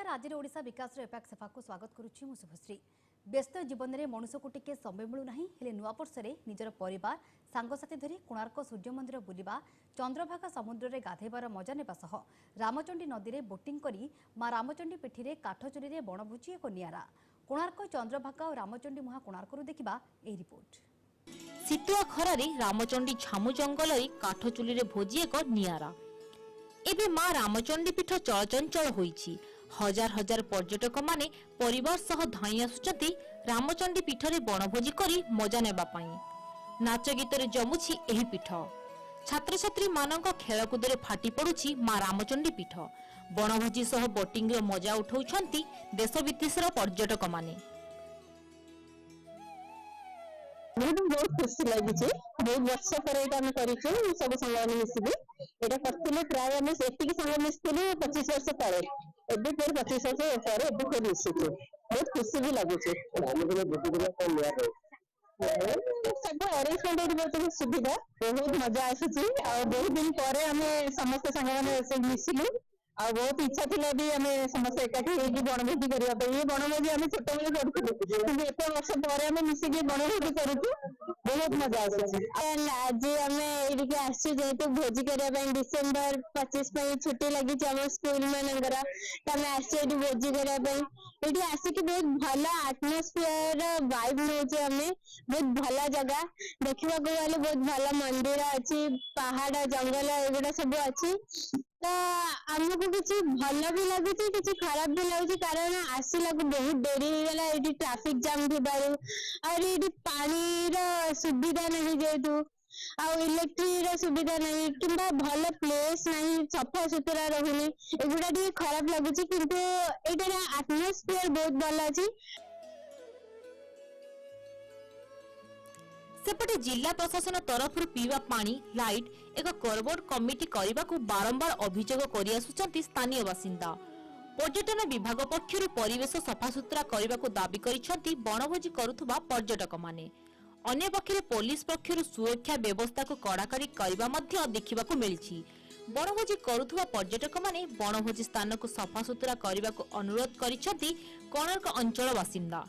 आज ओडिशा विकास एपाक सेफा को स्वागत करुच्ची मु शुभश्री। व्यस्त जीवन में मनुष्य को टिके समय मिलूना हेले नुआ वर्ष में निजर परिवार सांगसाथी धरी कोणार्क सूर्य मंदिर बुलिबा चंद्रभागा समुद्र में गाधेबार मजा नेबा सह रामचंडी नदी में बोटिंग करी मां रामचंडी पीठी में काठचुली में बणभोजी एक नियारा। कोणार्क चंद्रभागा और रामचंडी मुहा कोणार्करू देखिबा ए रिपोर्ट। शीतुआ खरारे रामचंडी झामु जंगल काठचुली रे भोजी एक नियारा। एबे मां रामचंडी पीठ चलचंचल होईछि। हजार हजार पर्यटक माने परिवार सह धाई आसुचंती रामचंडी पीठ रे बणभोजी करी मजा नेबा पई। नाच गीत रे जमुछि एही पीठ। छात्र छात्री मानक खेलकूद रे फाटी पडुछि मां रामचंडी पीठ। बणभोजी सह बोटिंग रो मजा उठाउछंती देश विदेशर पर्यटक माने। बहुत खुशी लगी बहुत वर्ष पर सब सांग मिसिकी ये करते प्राय आम से सांग मिसलु 25 वर्ष पर एवं फिर 25 वर्ष पर फिर मिसु बहुत खुशी भी लगुच सब अरेंजमेंट बहुत सुविधा बहुत मजा आसूची बहुत दिन पर आम समस्त सांग मिसिलु आ बहुत इच्छा थिला भी आम समस्त एकाठी होगी बणभोजी करने ये बणभोजी आम छोट बेले करूँ एत वर्ष पर आम मिसिकी बणभोजी करूँ बहुत मजा आसूची। आज आम ये आसु जेहेतु भोजी करने डिसेम्बर 25 छुट्टी लगी आम स्कूल मानकर आम आसु भोजी करने ये आसिक बहुत भल आटमोस्फियर वाइब नौचे आम बहुत भल जगह देखा गले बहुत भल मंदिर अच्छी पहाड़ जंगल एगुड़ा सब अच्छी तो आमको किसी भल भी लगुच कि खराब भी लगुच कारण आसला बहुत डेरी होगा ये ट्राफिक जाम थी और ये पानी सुविधा नहीं जेहेतु इलेक्ट्रिक सुविधा नहीं कि भल प्लेस नहीं सफा सुतरा रहुनी एगुड़ा खराब लगुच किंतु ये आटमोस्फियर बहुत भल अच्छी। सेपटे जिला प्रशासन तरफ पीवा पानी लाइट एक करबोर्ड कमिटी करने को बारंबार अभियोग कर आसुचंती स्थानीय बासिंदा। पर्यटन विभाग पक्षर परिवेश सफासुतरा करने को दाबी करिसेंती बणभोजी करुथुबा पर्यटक माने। अन्य पक्षरे पुलिस पक्षर सुरक्षा व्यवस्था को कड़ाकड़ी करबा मध्य देखिबाकू मिलिछि। बणभोजी करुथुबा पर्यटक माने बणभोजी स्थान को सफासुतरा करने को अनुरोध करिसेंती कोणार्क अंचल बासिंदा।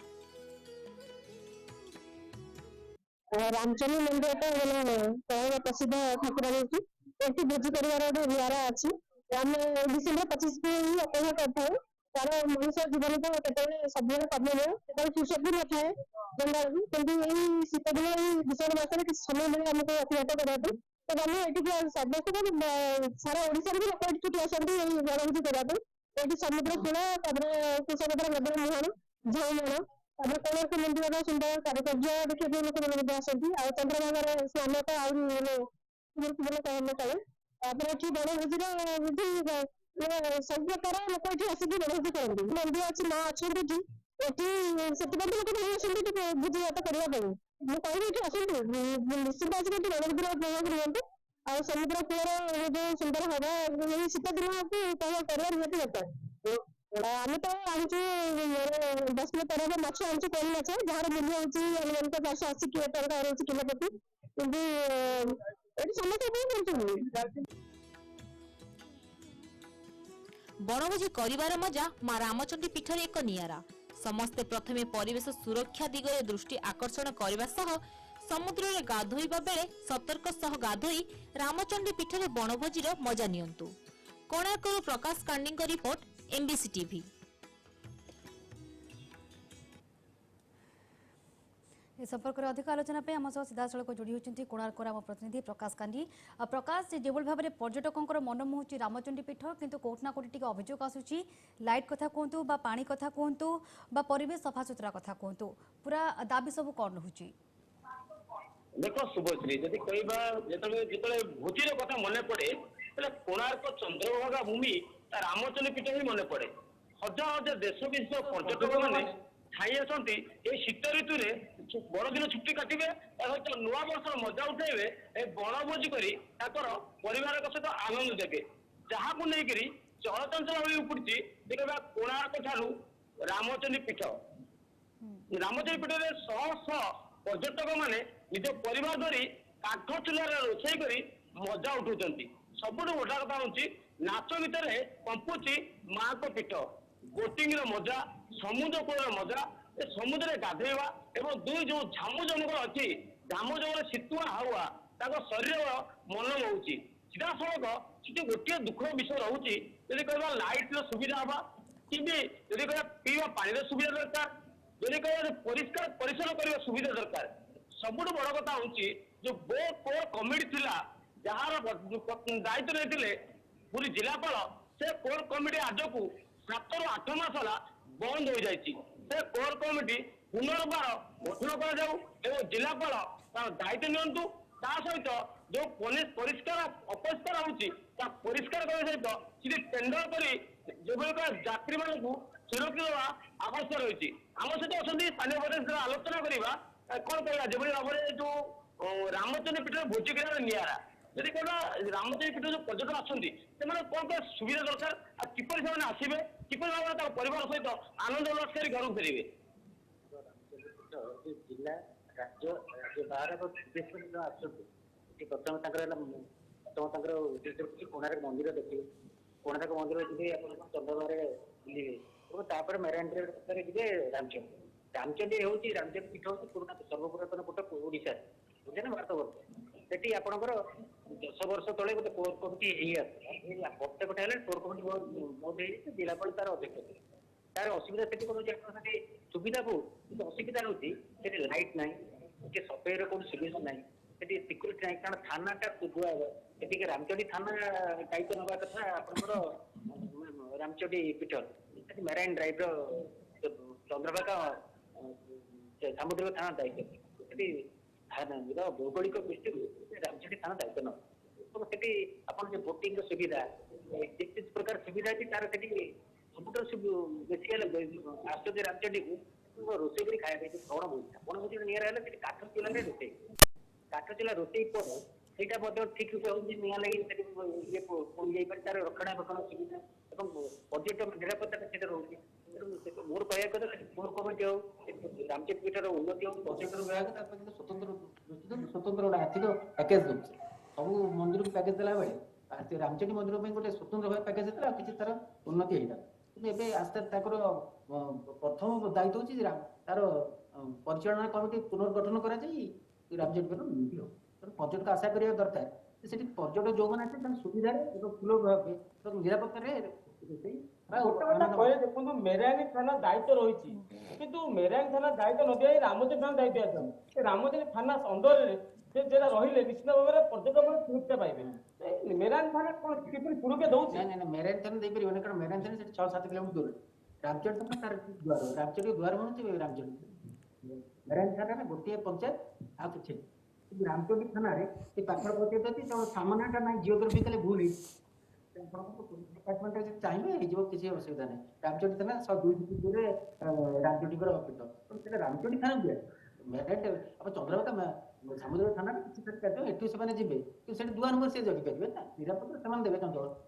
रामचंडी मंदिर तो प्रसिद्ध ठाकुराणी की भोजी कर निरा अच्छी आम डिसेम्बर 25 अपेक्षा करते कारण मनुष्य जीवन तो केत सब कमी हुए फुर्सत भी न थाए जंगल कि शीत दिन डिसेम्बर मस किसी समय मिले आमको अतिबाहित करने तो आम ये समस्त सारा ओडिशा भी लोक छुट्टी आसती बणभोजी करने ये समुद्र कूल कुशभद्रा नदी मुहाण झाउमाण कोणार्क मंदिर सुंदर कारुकार्य देखिए लोक मैंने आसती चंद्रभागा स्नान तो कहना चले बणभोजी सब प्रकार लोक ये आसिक बणभोजी करते मंदिर अच्छी माँ अच्छा लोक नहीं आसती भोजी भात करने मुझे कहूँ आसतु निश्चित आसिक बणभोजी उपभोग नियंतु आ समुद्र कूल जो सुंदर हवा शीत दिन को उपभोग करवा निहत दरकार। आम तो आणुचु 10 किलो पर माछ आणुचु कोल माछ जहाँ मूल्य होची 480 टका रही किलो प्रति किंतु समस्या बणभोजी करिवार मजा मां रामचंडी पीठ रे एक नियारा। समस्ते प्रथमे परिवेश सुरक्षा दिगरे दृष्टि आकर्षण करबा सह समुद्र रे गाधोइबा बेले सतर्क सह गाधोई रामचंडी पीठ रे बणभोजी रो मजा नियंतु। कोणार्करू प्रकाश कांडी को रिपोर्ट एमबीसी टीवी। ए संपर्क में अधिक आलोचना पे आम सह सीधा सड़क जोड़ी होती कोणार्क आम प्रतिनिधि प्रकाश कांडी। प्रकाश जो भाव में पर्यटकों मन मोहुची रामचंडी पीठ किंतु कोठना कोठी टिके अभियोग आसुची लाइट कथा कहतु बा पानी कथा कहतु बा परिवेश सफासुतरा कथा कहतु पूरा दाबी सब कौन होची। देखो शुभश्री जदि कहबा जिते भोजी कथा मन पड़े कोणार्क चंद्रभागा भूमि रामचंडी पीठ ही मन पड़े। हजार हजार देश विदेश पर्यटक मैंने ठाई आसती शीत ऋतु बड़दिन छुट्टी काटे सहित नुआ वर्ष मजा उठेबे बणभोजी कर परिवार सहित आनंद देवे जहाँ को लेकर चलचंचल हो उपड़ी देखा कोणार्क ठारू रामचंडी पीठ रामचंडी पीठ में शह शह पर्यटक मैंने निज परिवार धरी काठ चूल्हार रोषे कर मजा उठाऊँ। सबुठ बड़ा कथा हूँ नाच गीत कंपुची माँ को पीठ ବୋଟିଂ ର ମଜା, ସମୁଦ୍ର କୂଳର ମଜା, ଏ ସମୁଦ୍ରରେ ଗାଧେଇବା ଏବଂ ଦୁଇ ଯୋଉ ଝାମୁ ଜଙ୍ଗଲ ଅଛି, ଝାମୁ ଜଙ୍ଗଲ ଶୀତୁଆ ହାୱା ତାଙ୍କ ଶରୀର ମନ ନଉଛି। ସିଧାସଳଖ ସେଠି ଗୋଟିଏ ଦୁଃଖର ବିଷୟ ରହୁଛି, ଯଦି କହିବା ଲାଇଟ୍ ର ସୁବିଧା ହବା, କିନ୍ତୁ ଯଦି କହିବା ପିଇବା ପାଣିର ସୁବିଧା ଦରକାର, ଯଦି କହିବା ପରିଷ୍କାର ପରିଚ୍ଛନ୍ନ କରିବା ସୁବିଧା ଦରକାର। ସବୁଠୁ ବଡ କଥା ହଉଛି ଯୋଉ ବୋର୍ଡ କୋର କମିଟି ଥିଲା, ଯାହାର ଦାୟିତ୍ୱ ନେଇଥିଲେ ପୁରୀ ଜିଲ୍ଲାପାଳ, ସେ କୋର କମିଟି ଆଜକୁ 7 ରୁ 8 ମାସ ହେଲା ବନ୍ଦ ହୋଇଯାଇଛି। ସେ କୋର କମିଟି ପୁନର୍ବାର ଗଠନ କରାଯାଉ ଏବଂ ଜିଲ୍ଲାପାଳ ତାର ଦାୟିତ୍ୱ ନିଅନ୍ତୁ। ତା ସହିତ ଯୋଉ ପରିଷ୍କାର ଅପରିଷ୍କାର ହଉଛି ତା ପରିଷ୍କାର କରିବା ସହିତ ସେଠି ଟେଣ୍ଡର କରି ଯେଭଳି ଯାତ୍ରୀ ମାନଙ୍କୁ ସୁରକ୍ଷିତ ଦେବା ଆବଶ୍ୟକ ରହିଛି। ଆମ ସହିତ ଅଛନ୍ତି ସ୍ଥାନୀୟ ପ୍ରଦେଶର ଆଲୋଚନା କରିବା କଣ କରିବା, ଯେଭଳି ଭାବରେ ଯୋଉ ରାମଚଣ୍ଡୀ ପୀଠରେ ଭୋଜି କରିବା ନିଆରା। ଯଦି କହିବା ରାମଚଣ୍ଡୀ ପୀଠ ଯୋଉ ପର୍ଯ୍ୟଟକ ଆସନ୍ତି ସେମାନେ କଣ କଣ ସୁବିଧା ଦରକାର, ଆଉ କିପରି ସେମାନେ ଆସିବେ, କିପରି ଭାବରେ ତାଙ୍କ ପରିବାର ସହିତ ଆନନ୍ଦ ଉଲ୍ଲାସ କରି ଘରକୁ ଫେରିବେ? ଜିଲ୍ଲା ରାଜ୍ୟ ବାହାର ବିଦେଶରୁ ଆସୁଛନ୍ତି, ପ୍ରଥମେ ତାଙ୍କର ହେଲା ପ୍ରଥମ ତାଙ୍କର ଉଦ୍ଦେଶ୍ୟ ହେଉଛି କୋଣାର୍କ ମନ୍ଦିର ଦେଖିବେ। କୋଣାର୍କ ମନ୍ଦିର ଯିବେ, ଆପଣ ଚନ୍ଦ୍ରଭାଗାରେ ବୁଲିବେ ଏବଂ ତାପରେ ମେରାଇନ୍ ଡ୍ରାଇଭ୍ ଯିବେ ରାମଚଣ୍ଡୀ। ରାମଚଣ୍ଡୀ ହେଉଛି ରାମଚଣ୍ଡୀ ପୀଠ ହେଉଛି ପୁରୁଣା ସର୍ବପୁରାତନ ପୀଠ ଓଡ଼ିଶାରେ, ବୁଝେ ନା ଭାରତବର୍ଷ। ସେଠି ଆପଣଙ୍କର 10 ବର୍ଷ ତଳେ ଗୋଟେ କୋର କମିଟି ହେଇ ଆସିଥିଲା, ବର୍ଷେ ଗୋଟେ ହେଲେ କୋର କମିଟି ବନ୍ଦ ହେଇଯାଇଛି, ଜିଲ୍ଲାପାଳ ତାର ଅଧ୍ୟକ୍ଷ ଥିଲେ। ତାର ଅସୁବିଧା ସେଠି କଣ ହଉଛି, ଆପଣ ସେଠି ସୁବିଧା ବହୁତ କିନ୍ତୁ ଅସୁବିଧା ହଉଛି ସେଠି ଲାଇଟ୍ ନାହିଁ, ସେଠି ସଫେଇର କୌଣସି ସୁବିଧା ନାହିଁ, ସେଠି ସିକ୍ୟୁରିଟି ନାହିଁ। କାରଣ ଥାନାଟା ସେଠିକି ରାମଚଣ୍ଡୀ ଥାନା ଦାୟିତ୍ୱ ନେବା କଥା ଆପଣଙ୍କର ରାମଚଣ୍ଡୀ ପୀଠ, ସେଠି ମେରାଇନ୍ ଡ୍ରାଇଭ୍ ର ଚନ୍ଦ୍ରଭାଗା ସାମୁଦ୍ରିକ ଥାନା ଦାୟିତ୍ୱ। ସେଠି ଭୌଗୋଳିକ ଦୃଷ୍ଟିରୁ ରାମଚଣ୍ଡୀ ଥାନା ଦାୟିତ୍ୱ ନେବ। ଏବଂ ସେଠି ଆପଣ ଯୋଉ ବୋଟିଂ ର ସୁବିଧା, ଯେତେ ପ୍ରକାର ସୁବିଧା ଅଛି ତାର ସେଠି ସବୁଠାରୁ ବେଶୀ ହେଲେ ଆସୁଛନ୍ତି ରାମଚଣ୍ଡୀକୁ ରୋଷେଇ କରି ଖାଇବା ପାଇଁ ବଣଭୋଜି। ବଣଭୋଜି ନିଆରା ହେଲେ ସେଠି କାଠ ଚୁଲାରେ ରୋଷେଇ, କାଠ ଚୁଲା ରୋଷେଇ ପରେ ସେଇଟା ମଧ୍ୟ ଠିକ ରୂପେ ହଉଛି, ନିଆଁ ଲାଗି ସେଠି ଇଏ ପୋଡ଼ି ଯାଇପାରେ, ତାର ରକ୍ଷଣାବେକ୍ଷଣ ସୁବିଧା ଏବଂ ପର୍ଯ୍ୟଟନ ନିରାପତ୍ତାଟା ସେଟା ରହୁଛି। ତେଣୁ ମୋର କହିବା କଥା ସେଠି କୋର କମିଟି ହଉ, ରାମଚଣ୍ଡୀ ପୀଠର ଉନ୍ନତି ହଉ, ପର୍ଯ୍ୟଟନ ବିଭାଗ ତା ପାଇଁ ସ୍ୱତନ୍ତ୍ର ଗୋଟେ ଆର୍ଥିକ ପ୍ୟାକେଜ ଦଉଛି। ସବୁ ମନ୍ଦିରକୁ ପ୍ୟାକେଜ ଦେଲା ବେଳେ ରାମଚଣ୍ଡୀ ମନ୍ଦିର ପାଇଁ ଗୋଟେ ସ୍ୱତନ୍ତ୍ର ଭାବେ ପ୍ୟାକେଜ ହେଇଥିଲା, ଆଉ କିଛି ତାର ଉନ୍ନତି ହେଇଥିଲା। କିନ୍ତୁ ଏବେ ଆସ୍ତେ ଆସ୍ତେ ତାଙ୍କର ପ୍ରଥମ ଦାୟିତ୍ୱ ହଉଛି ତାର ପରିଚାଳନା କମିଟି ପୁନର୍ଗଠନ କରାଯାଇ ରାମଚଣ୍ଡୀଙ୍କର ଉନ୍ନତି ହବ। ତେଣୁ ପର୍ଯ୍ୟଟକ ଆଶା କରିବା ଦରକାର ଯେ ସେଠି ପର୍ଯ୍ୟଟକ ଯୋଉମାନେ ଅଛନ୍ତି ତାଙ୍କ ସୁବିଧାରେ ଏବଂ ସୁଲଭ ଭାବେ ଏବଂ ନିରାପତ୍ତାରେ ଗୋଟେ କଥା କହିଲେ ଦେଖନ୍ତୁ, ମେରାଇନ୍ ଥାନା ଦାୟିତ୍ୱ ରହିଛି, କିନ୍ତୁ ମେରାଇନ୍ ଥାନା ଦାୟିତ୍ୱ ନ ଦିଆଯାଇ ରାମଚଣ୍ଡୀ ଥାନା ଦାୟିତ୍ୱ ଅଛନ୍ତି। ରାମଚଣ୍ଡୀ ଥାନା ଅଣ୍ଡରରେ ସେ ଯେଟା ରହିଲେ ନିଶ୍ଚିତ ଭାବରେ ପର୍ଯ୍ୟଟକ ସୁରକ୍ଷା ପାଇବେ। ମେରାଇନ୍ ଥାନା କଣ କିପରି ସୁରକ୍ଷା ଦଉଛି? ନାଇଁ ମେରାଇନ୍ ଥାନା ଦେଇପାରିବନି, କାରଣ ମେରାଇନ୍ ଥାନା ସେଠି 6-7 କିଲୋମିଟର ଦୂରରେ। ରାମଚଣ୍ଡୀ ଥାନା ତାର ଦ୍ୱାର, ରାମଚଣ୍ଡୀ ଦ୍ୱାର ହଉଛି ରାମଚଣ୍ଡୀ। ମେରାଇନ୍ ଥାନାରେ ଗୋଟିଏ ପଞ୍ଚାୟତ ଆଉ କିଛି ରାମଚଣ୍ଡୀ ଥାନାରେ ସେ ପାଖର ପଞ୍ଚାୟତ ଅଛି, ତେଣୁ ସାମାନ୍ୟଟା ନାହିଁ, ଜିଓଗ୍ରାଫିକାଲି ଭୁଲ ହେଇଛି। ଡିପାର୍ଟମେଣ୍ଟ ଚାହିଁବେ ହେଇଯିବ, କିଛି ଅସୁବିଧା ନାହିଁ। ରାମଚଣ୍ଡୀ ଥାନା 2 ଦୂରରେ ରାମଚଣ୍ଡୀଙ୍କର ପୀଠ, ସେଟା ରାମଚଣ୍ଡୀ ଥାନା ଦିଆ ମେରାଇନ୍ ଆପଣ ଚନ୍ଦ୍ରଭାଗା ସାମୁଦ୍ରିକ ଥାନାରେ କିଛି କାର୍ଯ୍ୟ ଏଠୁ ସେମାନେ ଯିବେ, କିନ୍ତୁ ସେଠି ଦୁଆର ମୁହଁରେ ସେ ଜଗିପାରିବେ ନା, ନିରାପତ୍ତା ସେମାନେ ଦେବେ,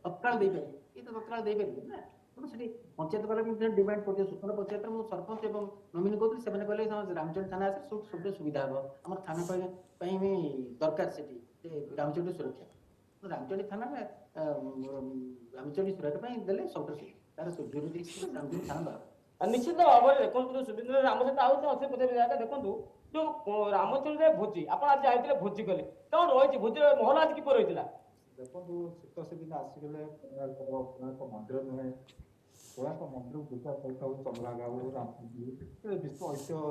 ତତ୍କାଳ ଦେଇପାରିବେ, ଇଏ ତ ତତ୍କାଳ ଦେଇପାରିବେ ନା। ତେଣୁ ସେଠି ପଞ୍ଚାୟତ ବାଲା ବି ଡିମାଣ୍ଡ କରୁଛନ୍ତି, ସୁତରାଂ ପଞ୍ଚାୟତରେ ମୁଁ ସରପଞ୍ଚ ଏବଂ ନମିନି କହୁଥିଲି, ସେମାନେ କହିଲେ ରାମଚଣ୍ଡୀ ଥାନା ଆସେ ସବୁ ସୁବିଧା ହବ, ଆମର ଥାନା ପାଇଁ ବି ଦରକାର ସେଠି ରାମଚଣ୍ଡୀ ସୁରକ୍ଷା। ରାମଚଣ୍ଡୀ ଥାନାରେ ରାମଚଣ୍ଡୀ ସୁରକ୍ଷା ପାଇଁ ଦେଲେ ସବୁଠୁ ତାର ଜୁରିଡିକ୍ସନ ରାମଚଣ୍ଡୀ ଥାନା ଦରକାର। ନିଶ୍ଚିତ ଭାବରେ ଦେଖନ୍ତୁ, ସୁବିଧା ଆମ ସହିତ ଆଉ ଅଛି ପଚାରିବା ଦେଖନ୍ତୁ, ଯୋଉ ରାମଚଣ୍ଡୀରେ ଭୋଜି ଆପଣ ଆଜି ଯାଇଥିଲେ, ଭୋଜି କଲେ, କଣ ରହିଛି ଭୋଜିର ମହଲ ଆଜି କିପରି ରହିଥିଲା? ଦେଖନ୍ତୁ, ଶୀତ ସେଦିନ ଆସିଗଲେ କୋଣାର୍କ ମନ୍ଦିର ନୁହେଁ, କୋଣାର୍କ ମନ୍ଦିରକୁ ବୁଝା ସହିତ ଚନ୍ଦ୍ରଭାଗା ହଉ, ରାମଚଣ୍ଡୀ ବିଶ୍ୱ ଐତିହ୍ୟ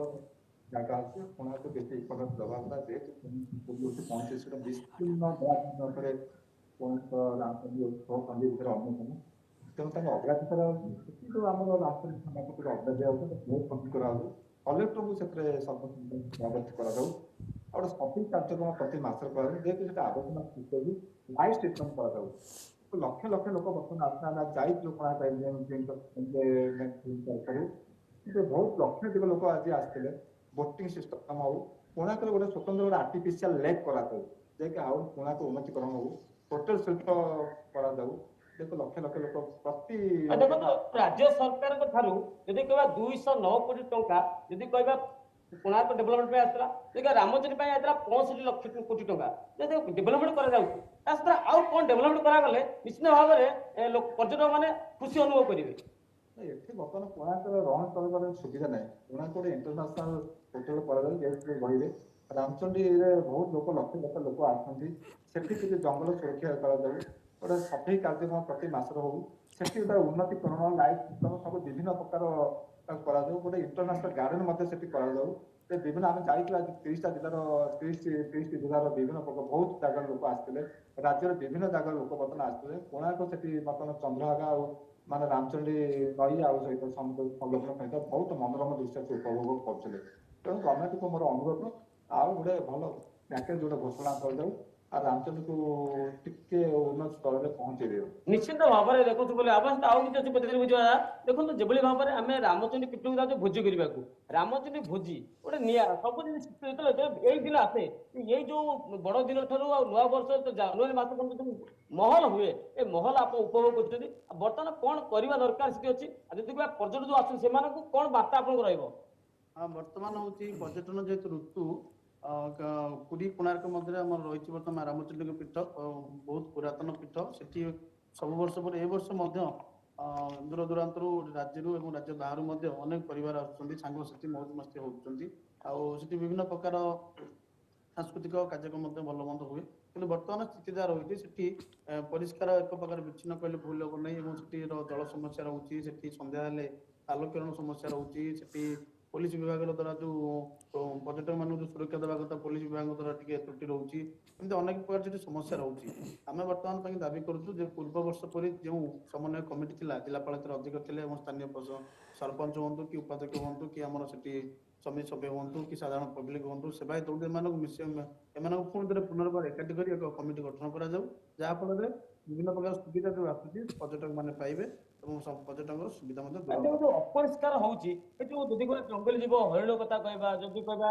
ଜାଗା ଅଛି। କୋଣାର୍କ ବେଶୀ ଇମ୍ପୋର୍ଟାନ୍ସ ଦେବା କଥା, ଯେହେତୁ ବିସ୍ତୀର୍ଣ୍ଣ ଉପରେ କୋଣାର୍କ ରାମଚଣ୍ଡୀ ଖଣ୍ଡି ଭିତରେ ଅନ୍ୟତମ, ତେଣୁ ତାଙ୍କ ଅଗ୍ରାଧିକାର କିନ୍ତୁ ଆମର ରାମଚଣ୍ଡୀ ଥାନାକୁ ଟିକେ ଅଗ୍ରାଧିକାର ଦିଆଯାଉଛି, ବହୁତ ଖର୍ଚ୍ଚ କରାଯାଉଛି। କଲେକ୍ଟରଙ୍କୁ ସେଥିରେ ସର୍ବତ କରାଯାଉ, ଆଉ ଗୋଟେ ସପିଂ କାର୍ଯ୍ୟକ୍ରମ ପ୍ରତି ମାସରେ କରାଯାଉ, ଯେହେତୁ ସେଟା ଆବର୍ଜନା ଇତ୍ୟାଦି ଲାଇଭ୍ ଷ୍ଟେସନ କରାଯାଉଛି। ଲକ୍ଷ ଲକ୍ଷ ଲୋକ ବର୍ତ୍ତମାନ ଆସିଥାନ୍ତି, ଯାଇଥିଲୁ କୋଣାର୍କ କିନ୍ତୁ ବହୁତ ଲକ୍ଷାଧିକ ଲୋକ ଆଜି ଆସିଥିଲେ। ବୋଟିଂ ସିଷ୍ଟମ ହଉ, କୋଣାର୍କରେ ଗୋଟେ ସ୍ୱତନ୍ତ୍ର ଗୋଟେ ଆର୍ଟିଫିସିଆଲ ଲେକ୍ କରାଯାଉ, ଯାଇକି ଆଉ କୋଣାର୍କ ଉନ୍ନତିକରଣ ହଉ, ହୋଟେଲ ଶିଳ୍ପ କରାଯାଉ, ଯେହେତୁ ଲକ୍ଷ ଲକ୍ଷ ଲୋକ ପ୍ରତି ଦେଖନ୍ତୁ, ରାଜ୍ୟ ସରକାରଙ୍କ ଠାରୁ ଯଦି କହିବା 209 କୋଟି ଟଙ୍କା ଯଦି କହିବା କୋଣାର୍କ ଡେଭଲପମେଣ୍ଟ ପାଇଁ ଆସିଥିଲା, ଯଦି ରାମଚଣ୍ଡୀ ପାଇଁ ଆସିଥିଲା 65 ଲକ୍ଷ କୋଟି ଟଙ୍କା ଯଦି ଡେଭଲପମେଣ୍ଟ କରାଯାଉଛି, ତା ସହିତ ଆଉ କଣ ଡେଭଲପମେଣ୍ଟ କରାଗଲେ ନିଶ୍ଚିତ ଭାବରେ ପର୍ଯ୍ୟଟକ ମାନେ ଖୁସି ଅନୁଭବ କରିବେ? ଏଠି ବର୍ତ୍ତମାନ କୋଣାର୍କର ରହଣି ଚଳିବାର ସୁବିଧା ନାହିଁ। କୋଣାର୍କ ଗୋଟେ ଇଣ୍ଟରନ୍ୟାସନାଲ ହୋଟେଲ କରାଯାଉ ଯେହେତୁ ରହିବେ। ରାମଚଣ୍ଡୀରେ ବହୁତ ଲୋକ ଲକ୍ଷ ଲକ୍ଷ ଲୋକ ଆସନ୍ତି। ସେଠି କିଛି ଜଙ୍ଗଲ ସୁରକ୍ଷା କରାଯାଉ, ଗୋଟେ ସଫେଇ କାର୍ଯ୍ୟକ୍ରମ ପ୍ରତି ମାସରେ ହଉ, ସେଠି ଗୋଟେ ଉନ୍ନତିକରଣ ଲାଇଟ୍ ସିଷ୍ଟମ ସବୁ ବିଭିନ୍ନ ପ୍ରକାର କରାଯାଉ, ଗୋଟେ ଇଣ୍ଟରନ୍ୟାସନାଲ ଗାର୍ଡେନ ମଧ୍ୟ ସେଠି କରାଯାଉ। ବିଭିନ୍ନ ଆମେ ଯାଇଥିଲୁ ଆଜି 30ଟା ଜିଲ୍ଲାର 30ଟି ଜିଲ୍ଲାର ବିଭିନ୍ନ ପ୍ରକାର ବହୁତ ଜାଗାର ଲୋକ ଆସିଥିଲେ। ରାଜ୍ୟର ବିଭିନ୍ନ ଜାଗାର ଲୋକ ବର୍ତ୍ତମାନ ଆସିଥିଲେ। କୋଣାର୍କ ସେଠି ବର୍ତ୍ତମାନ ଚନ୍ଦ୍ରଭାଗା ଆଉ ମାନେ ରାମଚଣ୍ଡୀ ନଈ ଆଉ ସହିତ ସମୁଦ୍ର ସଂଲଗ୍ନ ସହିତ ବହୁତ ମନୋରମ ଦୃଶ୍ୟ ସେ ଉପଭୋଗ କରୁଥିଲେ। ତେଣୁ ଗଭର୍ଣ୍ଣମେଣ୍ଟକୁ ମୋର ଅନୁରୋଧ ଆଉ ଗୋଟେ ଭଲ ପ୍ୟାକେଜ ଗୋଟେ ଘୋଷଣା କରାଯାଉ ଆଉ ରାମଚଣ୍ଡୀକୁ ଟିକେ ଉନ୍ନତ ସ୍ତରରେ ପହଞ୍ଚେଇ ଦିଅ। ନିଶ୍ଚିତ ଭାବରେ ଦେଖନ୍ତୁ ବୋଲି ଆପଣ ଆଉ କିଛି ଅଛି ପଚାରି ବୁଝିବା ଦେଖନ୍ତୁ ଯେଭଳି ଭାବରେ ଆମେ ରାମଚଣ୍ଡୀ ପୀଠକୁ ଯାଉଛୁ ଭୋଜି କରିବାକୁ। ରାମଚଣ୍ଡୀ ଭୋଜି ଗୋଟେ ନିଆରା ସବୁ ଜିନିଷ ଯେତେବେଳେ ଏଇ ଦିନ ଆସେ ଏଇ ଯୋଉ ବଡ ଦିନ ଠାରୁ ଆଉ ନୂଆ ବର୍ଷ ଜାନୁଆରୀ ମାସ ପର୍ଯ୍ୟନ୍ତ ଯୋଉ ମହଲ ହୁଏ ଏ ମହଲ ଆପଣ ଉପଭୋଗ କରୁଛନ୍ତି। ବର୍ତ୍ତମାନ କଣ କରିବା ଦରକାର ସେଠି ଅଛି ଆଉ ଯଦି ପର୍ଯ୍ୟଟକ ଯୋଉ ଆସୁଛନ୍ତି ସେମାନଙ୍କୁ କଣ ବାର୍ତ୍ତା ଆପଣଙ୍କୁ ରହିବ? ବର୍ତ୍ତମାନ ହଉଛି ପର୍ଯ୍ୟଟନ ଯେହେତୁ ଋତୁ ପୁରୀ କୋଣାର୍କ ମଧ୍ୟରେ ଆମର ରହିଛି ବର୍ତ୍ତମାନ ରାମଚଣ୍ଡୀଙ୍କ ପୀଠ ବହୁତ ପୁରାତନ ପୀଠ। ସେଠି ସବୁ ବର୍ଷ ପରେ ଏ ବର୍ଷ ମଧ୍ୟ ଦୂର ଦୂରାନ୍ତରୁ ରାଜ୍ୟରୁ ଏବଂ ରାଜ୍ୟ ବାହାରୁ ମଧ୍ୟ ଅନେକ ପରିବାର ଆସୁଛନ୍ତି, ସାଙ୍ଗସାଥି ମୌଜ ମସ୍ତି ହଉଛନ୍ତି। ଆଉ ସେଠି ବିଭିନ୍ନ ପ୍ରକାର ସାଂସ୍କୃତିକ କାର୍ଯ୍ୟକ୍ରମ ମଧ୍ୟ ଭଲ ମନ୍ଦ ହୁଏ। କିନ୍ତୁ ବର୍ତ୍ତମାନ ସ୍ଥିତି ଯାହା ରହିଛି ସେଠି ପରିଷ୍କାର ଏକ ପ୍ରକାର ବିଚ୍ଛିନ୍ନ କହିଲେ ଭୁଲ ହେବ ନାହିଁ ଏବଂ ସେଠିର ଜଳ ସମସ୍ୟା ରହୁଛି। ସେଠି ସନ୍ଧ୍ୟା ହେଲେ ଆଲୋକରଣ ସମସ୍ୟା ରହୁଛି। ସେଠି ପୋଲିସ ବିଭାଗର ଦ୍ୱାରା ଯୋଉ ପର୍ଯ୍ୟଟକ ମାନଙ୍କୁ ଯୋଉ ସୁରକ୍ଷା ଦେବା କଥା ପୋଲିସ ବିଭାଗ ଦ୍ୱାରା ଟିକେ ତ୍ରୁଟି ରହୁଛି। ଏମିତି ଅନେକ ପ୍ରକାର ସେଠି ସମସ୍ୟା ରହୁଛି। ଆମେ ବର୍ତ୍ତମାନ ପାଇଁ ଦାବି କରୁଛୁ ଯେ ପୂର୍ବ ବର୍ଷ ପରି ଯେଉଁ ସମନ୍ୱୟ କମିଟି ଥିଲା ଜିଲ୍ଲାପାଳ ଏଥିରେ ଅଧିକ ଥିଲେ ଏବଂ ସ୍ଥାନୀୟ ସରପଞ୍ଚ ହୁଅନ୍ତୁ କି ଉପାଧ୍ୟକ୍ଷ ହୁଅନ୍ତୁ କି ଆମର ସେଠି ସମିତି ସଭ୍ୟ ହୁଅନ୍ତୁ କି ସାଧାରଣ ପବ୍ଲିକ ହୁଅନ୍ତୁ ସେବାୟତ ହୁଅନ୍ତୁ ଏମାନଙ୍କୁ ପୁଣି ଥରେ ପୁନର୍ବାର ଏକାଠି କରି ଏକ କମିଟି ଗଠନ କରାଯାଉ, ଯାହାଫଳରେ ବିଭିନ୍ନ ପ୍ରକାର ସୁବିଧା ଯୋଉ ଆସୁଛି ପର୍ଯ୍ୟଟକ ମାନେ ପାଇବେ ଏବଂ ପର୍ଯ୍ୟଟକଙ୍କର ସୁବିଧା ମଧ୍ୟ ଦୂର ହେବ। ଯୋଉ ଅପରିଷ୍କାର ହଉଛି ଏ ଯୋଉ ଯଦି ଗୋଟେ ଜଙ୍ଗଲ ଜୀବ ହରିଣ କଥା କହିବା ଯଦି କହିବା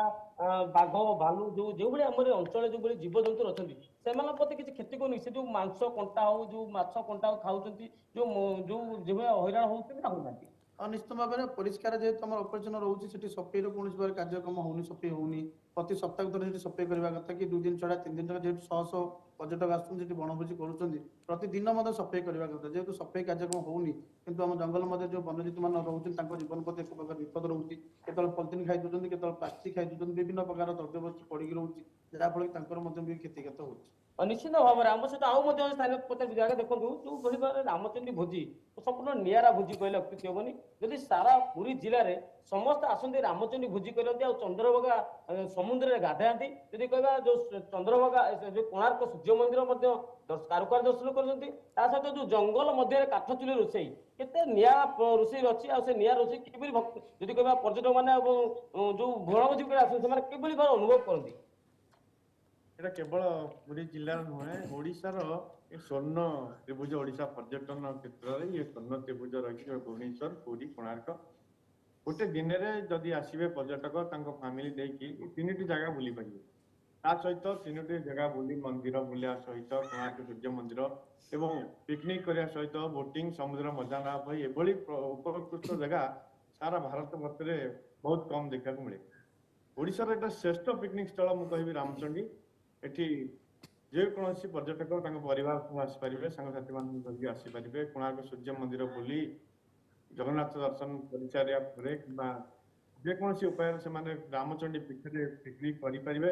ବାଘ ଭାଲୁ ଯୋଉଭଳି ଆମର ଅଞ୍ଚଳରେ ଯୋଉଭଳି ଜୀବଜନ୍ତୁ ଅଛନ୍ତି ସେମାନଙ୍କ ପ୍ରତି କିଛି କ୍ଷତି କରୁନି? ସେ ଯୋଉ ମାଂସ କଣ୍ଟା ହଉ ଯୋଉ ମାଛ କଣ୍ଟା ହଉ ଖାଉଛନ୍ତି ଯୋଉଭଳି ହଇରାଣ ହଉଛନ୍ତି ନା ହଉନାହାନ୍ତି? ନିଶ୍ଚିତ ଭାବରେ ପରିଷ୍କାର ଯେହେତୁ ଆମର ଅପରିଚ୍ଛନ୍ନ ରହୁଛି ସେଠି ସଫେଇର କୌଣସି ପ୍ରକାର କାର୍ଯ୍ୟକ୍ରମ ହଉନି, ସଫେଇ ହଉନି। ପ୍ରତି ସପ୍ତାହକୁ ଥରେ ସେଠି ସଫେଇ କରିବା କଥା କି 2 ଦିନ ଛଡା 3 ଦିନ ଛଡା ଯେହେତୁ ଶହ ଶହ ପର୍ଯ୍ୟଟକ ଆସୁଛନ୍ତି ସେଠି ବଣଭୋଜି କରୁଛନ୍ତି ପ୍ରତିଦିନ ମଧ୍ୟ ସଫେଇ କରିବା କଥା। ଯେହେତୁ ସଫେଇ କାର୍ଯ୍ୟକ୍ରମ ହଉନି କିନ୍ତୁ ଆମ ଜଙ୍ଗଲ ମଧ୍ୟରେ ଯୋଉ ବନ୍ୟଜନ୍ତୁ ମାନେ ରହୁଛନ୍ତି ତାଙ୍କ ଜୀବନ ପ୍ରତି ଏକ ପ୍ରକାର ବିପଦ ରହୁଛି। କେତେବେଳେ ପଲିଥିନ୍ ଖାଇ ଦଉଛନ୍ତି, କେତେବେଳେ ପ୍ଲାଷ୍ଟିକ ଖାଇ ଦଉଛନ୍ତି, ବିଭିନ୍ନ ପ୍ରକାର ଦ୍ରବ୍ୟବସ୍ତୁ ପଡିକି ରହୁଛି ଯାହାଫଳରେ ତାଙ୍କର ମଧ୍ୟ ବି କ୍ଷତିଗ୍ରସ୍ତ ହଉଛି। ନିଶ୍ଚିତ ଭାବରେ ଆମ ସହିତ ଆଉ ମଧ୍ୟ ସ୍ଥାନୀୟ ପଚାର ଜାଗା ଦେଖନ୍ତୁ ଯୋଉ କହିବାରେ ରାମଚଣ୍ଡୀ ଭୋଜି ସମ୍ପୂର୍ଣ୍ଣ ନିଆରା ଭୋଜି କହିଲେ ଅତ୍ୟୁକ୍ତି ହେବନି। ଯଦି ସାରା ପୁରୀ ଜିଲ୍ଲାରେ ସମସ୍ତେ ଆସନ୍ତି ରାମଚଣ୍ଡୀ ଭୋଜି କରନ୍ତି ଆଉ ଚନ୍ଦ୍ରଭାଗା ସମୁଦ୍ରରେ ଗାଧାନ୍ତି, ଯଦି କହିବା ଯୋଉ ଚନ୍ଦ୍ରଭାଗା ଯୋଉ କୋଣାର୍କ ସୂର୍ଯ୍ୟ ମନ୍ଦିର ମଧ୍ୟ କାରୁକାର୍ଯ୍ୟ ଦର୍ଶନ କରୁଛନ୍ତି, ତା ସହିତ ଯୋଉ ଜଙ୍ଗଲ ମଧ୍ୟରେ କାଠ ଚୁଲି ରୋଷେଇ କେତେ ନିଆରା ରୋଷେଇ ଅଛି ଆଉ ସେ ନିଆରା ରୋଷେଇ କିଭଳି ଯଦି କହିବା ପର୍ଯ୍ୟଟକ ମାନେ ଯୋଉ ବଣଭୋଜି କରି ଆସନ୍ତି ସେମାନେ କିଭଳି ଭାବେ ଅନୁଭବ କରନ୍ତି? এটা কেবল পুରୀ ଜିଲ୍ଲାର ନୁହେଁ, ଓଡ଼ିଶାର ଏ ସ୍ୱର୍ଣ୍ଣ ତ୍ରିଭୁଜ ଓଡ଼ିଶା ପର୍ଯ୍ୟଟନ କ୍ଷେତ୍ରରେ ଇଏ ସ୍ୱର୍ଣ୍ଣ ତ୍ରିଭୁଜ ରହିଛି ଭୁବନେଶ୍ୱର, ପୁରୀ, କୋଣାର୍କ। ଗୋଟେ ଦିନରେ ଯଦି ଆସିବେ ପର୍ଯ୍ୟଟକ ତାଙ୍କ ଫ୍ୟାମିଲି ନେଇକି 3ଟି ଜାଗା ବୁଲି ପାରିବେ। ତା ସହିତ 3ଟି ଜାଗା ବୁଲି ମନ୍ଦିର ବୁଲିବା ସହିତ କୋଣାର୍କ ସୂର୍ଯ୍ୟ ମନ୍ଦିର ଏବଂ ପିକନିକ କରିବା ସହିତ ବୋଟିଂ ସମୁଦ୍ର ମଜା ନେବା ପାଇଁ ଏଭଳି ଉପକୃଷ୍ଟ ଜାଗା ସାରା ଭାରତ ବର୍ଷରେ ବହୁତ କମ ଦେଖିବାକୁ ମିଳେ। ଓଡ଼ିଶାର ଏଟା ଶ୍ରେଷ୍ଠ ପିକନିକ ସ୍ଥଳ ମୁଁ କହିବି ରାମଚଣ୍ଡୀ। ଏଠି ଯେକୌଣସି ପର୍ଯ୍ୟଟକ ତାଙ୍କ ପରିବାରକୁ ଆସିପାରିବେ, ସାଙ୍ଗସାଥି ମାନଙ୍କୁ ଧରିକି ଆସିପାରିବେ। କୋଣାର୍କ ସୂର୍ଯ୍ୟ ମନ୍ଦିର ବୁଲି ଜଗନ୍ନାଥ ଦର୍ଶନ କରିସାରିବା ପରେ କିମ୍ବା ଯେକୌଣସି ଉପାୟରେ ସେମାନେ ରାମଚଣ୍ଡୀ ପୀଠରେ ପିକନିକ କରିପାରିବେ।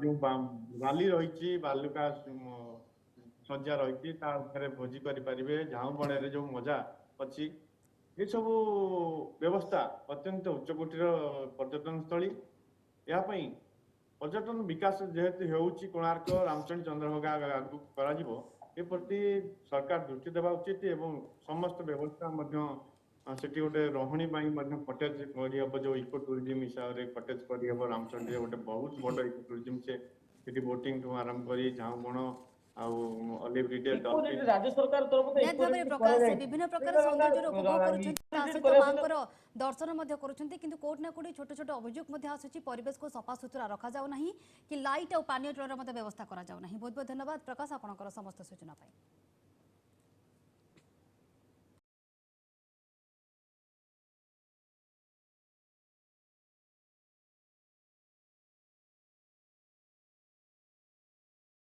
ଯୋଉ ବାଲି ରହିଛି ବାଲୁକା ସଜ୍ଜା ରହିଛି ତା ଉପରେ ଭୋଜି କରିପାରିବେ। ଝାଉଁ ବଣରେ ଯୋଉ ମଜା ଅଛି ଏସବୁ ବ୍ୟବସ୍ଥା ଅତ୍ୟନ୍ତ ଉଚ୍ଚକୋଟୀର ପର୍ଯ୍ୟଟନ ସ୍ଥଳୀ। ଏହା ପାଇଁ ପର୍ଯ୍ୟଟନ ବିକାଶ ଯେହେତୁ ହେଉଛି କୋଣାର୍କ ରାମଚଣ୍ଡୀ ଚନ୍ଦ୍ରଭାଗା ଆଗକୁ କରାଯିବ ଏ ପ୍ରତି ସରକାର ଦୃଷ୍ଟି ଦେବା ଉଚିତ ଏବଂ ସମସ୍ତ ବ୍ୟବସ୍ଥା ମଧ୍ୟ ସେଠି ଗୋଟେ ରହଣୀ ପାଇଁ ମଧ୍ୟ କଟେଜ କରିହେବ। ଯୋଉ ଇକୋ ଟୁରିଜିମ ହିସାବରେ କଟେଜ କରିହେବ ରାମଚଣ୍ଡୀରେ ଗୋଟେ ବହୁତ ବଡ ଇକୋ ଟୁରିଜିମ ସେଠି ବୋଟିଂ ଠୁ ଆରମ୍ଭ କରି ଝାଉଁ ବଣ ଆଉ ଅଲିଭ ରିଡେ ଡଲଫିନ ରାଜ୍ୟ ସରକାର ନିହାତି ଭାବରେ ପ୍ରକାଶ ବିଭିନ୍ନ ପ୍ରକାର ସୌନ୍ଦର୍ଯ୍ୟର ଉପଭୋଗ କରୁଛନ୍ତି, ତା ସହିତ ମାଙ୍କର ଦର୍ଶନ ମଧ୍ୟ କରୁଛନ୍ତି, କିନ୍ତୁ କୋଉଠି ନା କୋଉଠି ଛୋଟ ଛୋଟ ଅଭିଯୋଗ ମଧ୍ୟ ଆସୁଛି ପରିବେଶକୁ ସଫାସୁତୁରା ରଖାଯାଉ ନାହିଁ କି ଲାଇଟ୍ ଆଉ ପାନୀୟ ଜଳର ମଧ୍ୟ ବ୍ୟବସ୍ଥା କରାଯାଉ ନାହିଁ। ବହୁତ ବହୁତ ଧନ୍ୟବାଦ ପ୍ରକାଶ ଆପଣଙ୍କର ସମସ୍ତ ସୂଚନା ପାଇଁ।